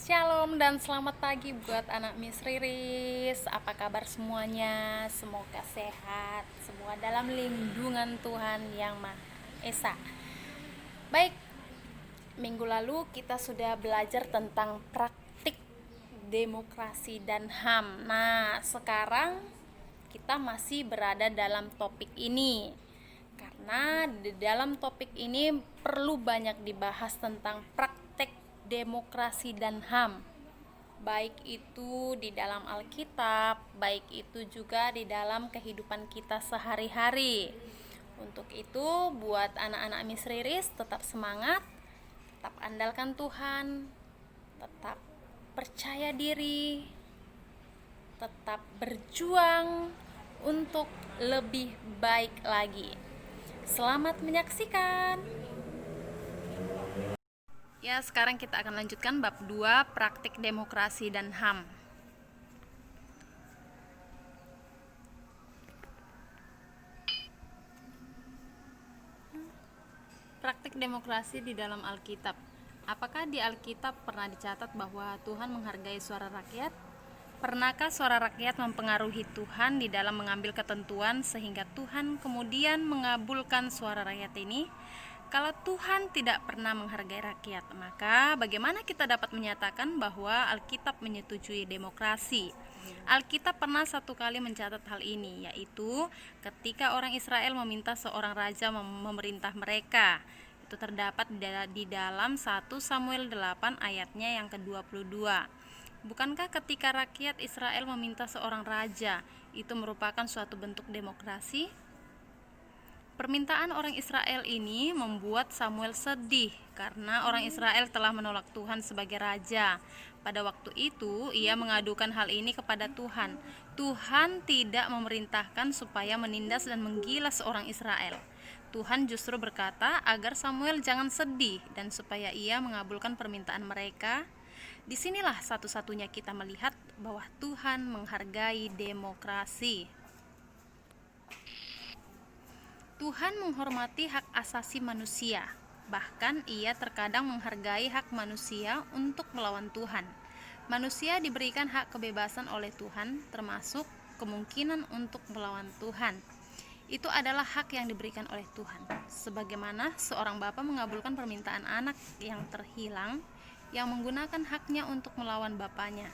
Shalom dan selamat pagi buat anak Miss Riris. Apa kabar semuanya? Semoga sehat, semua dalam lindungan Tuhan Yang Maha Esa. Baik, minggu lalu kita sudah belajar tentang praktik demokrasi dan HAM. Nah, sekarang kita masih berada dalam topik ini. Karena di dalam topik ini perlu banyak dibahas tentang praktek demokrasi dan HAM, baik itu di dalam Alkitab, baik itu juga di dalam kehidupan kita sehari-hari. Untuk itu, buat anak-anak Miss Riris, tetap semangat, tetap andalkan Tuhan, tetap percaya diri, tetap berjuang untuk lebih baik lagi. Selamat menyaksikan. Ya, sekarang kita akan lanjutkan bab 2, praktik demokrasi dan HAM. Praktik demokrasi di dalam Alkitab. Apakah di Alkitab pernah dicatat bahwa Tuhan menghargai suara rakyat? Pernahkah suara rakyat mempengaruhi Tuhan di dalam mengambil ketentuan sehingga Tuhan kemudian mengabulkan suara rakyat ini? Kalau Tuhan tidak pernah menghargai rakyat, maka bagaimana kita dapat menyatakan bahwa Alkitab menyetujui demokrasi? Alkitab pernah satu kali mencatat hal ini, yaitu ketika orang Israel meminta seorang raja memerintah mereka. Itu terdapat di dalam 1 Samuel 8 ayatnya yang ke-22. Bukankah ketika rakyat Israel meminta seorang raja, itu merupakan suatu bentuk demokrasi? Permintaan orang Israel ini membuat Samuel sedih karena orang Israel telah menolak Tuhan sebagai raja. Pada waktu itu, ia mengadukan hal ini kepada Tuhan. Tuhan tidak memerintahkan supaya menindas dan menggilas orang Israel. Tuhan justru berkata agar Samuel jangan sedih dan supaya ia mengabulkan permintaan mereka. Disinilah satu-satunya kita melihat bahwa Tuhan menghargai demokrasi. Tuhan menghormati hak asasi manusia, bahkan ia terkadang menghargai hak manusia untuk melawan Tuhan. Manusia diberikan hak kebebasan oleh Tuhan, termasuk kemungkinan untuk melawan Tuhan. Itu adalah hak yang diberikan oleh Tuhan. Sebagaimana seorang bapa mengabulkan permintaan anak yang terhilang, yang menggunakan haknya untuk melawan bapaknya.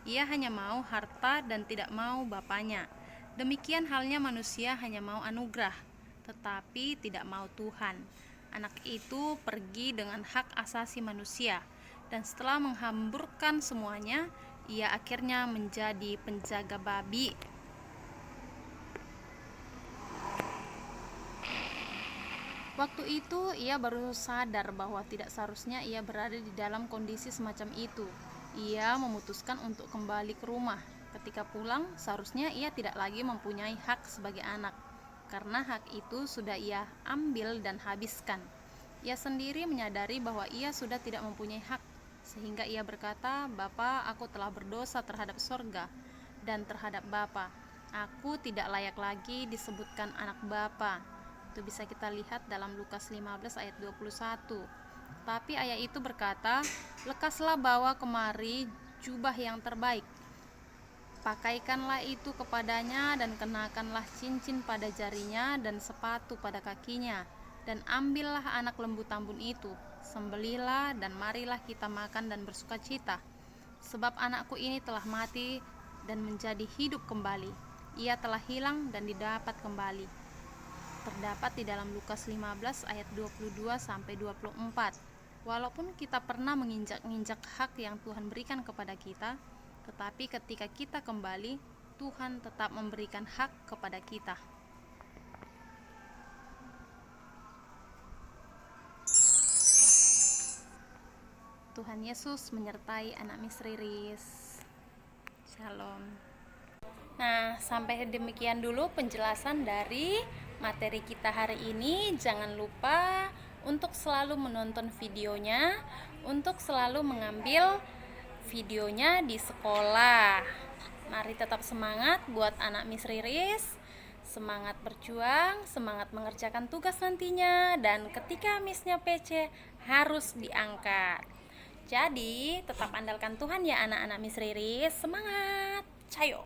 Ia hanya mau harta dan tidak mau bapaknya. Demikian halnya manusia hanya mau anugerah, tetapi tidak mau Tuhan. Anak itu pergi dengan hak asasi manusia, dan setelah menghamburkan semuanya, ia akhirnya menjadi penjaga babi. Waktu itu ia baru sadar bahwa tidak seharusnya ia berada di dalam kondisi semacam itu. Ia memutuskan untuk kembali ke rumah. Ketika pulang, seharusnya ia tidak lagi mempunyai hak sebagai anak, karena hak itu sudah ia ambil dan habiskan. Ia sendiri menyadari bahwa ia sudah tidak mempunyai hak, sehingga ia berkata, "Bapa, aku telah berdosa terhadap sorga dan terhadap Bapa. Aku tidak layak lagi disebutkan anak Bapa." Itu bisa kita lihat dalam Lukas 15 ayat 21. Tapi ayat itu berkata, "Lekaslah bawa kemari jubah yang terbaik. Pakaikanlah itu kepadanya dan kenakanlah cincin pada jarinya dan sepatu pada kakinya. Dan ambillah anak lembu tambun itu, sembelilah dan marilah kita makan dan bersukacita. Sebab anakku ini telah mati dan menjadi hidup kembali. Ia telah hilang dan didapat kembali." Terdapat di dalam Lukas 15 ayat 22-24. Walaupun kita pernah menginjak-injak hak yang Tuhan berikan kepada kita, tetapi ketika kita kembali, Tuhan tetap memberikan hak kepada kita. Tuhan Yesus menyertai anak Miss Riris. Shalom. Nah, sampai demikian dulu penjelasan dari materi kita hari ini. Jangan lupa untuk selalu menonton videonya, untuk selalu mengambil videonya di sekolah. Mari tetap semangat buat anak Miss Riris. Semangat berjuang, semangat mengerjakan tugas nantinya, dan ketika missnya PC harus diangkat. Jadi, tetap andalkan Tuhan ya anak-anak Miss Riris. Semangat!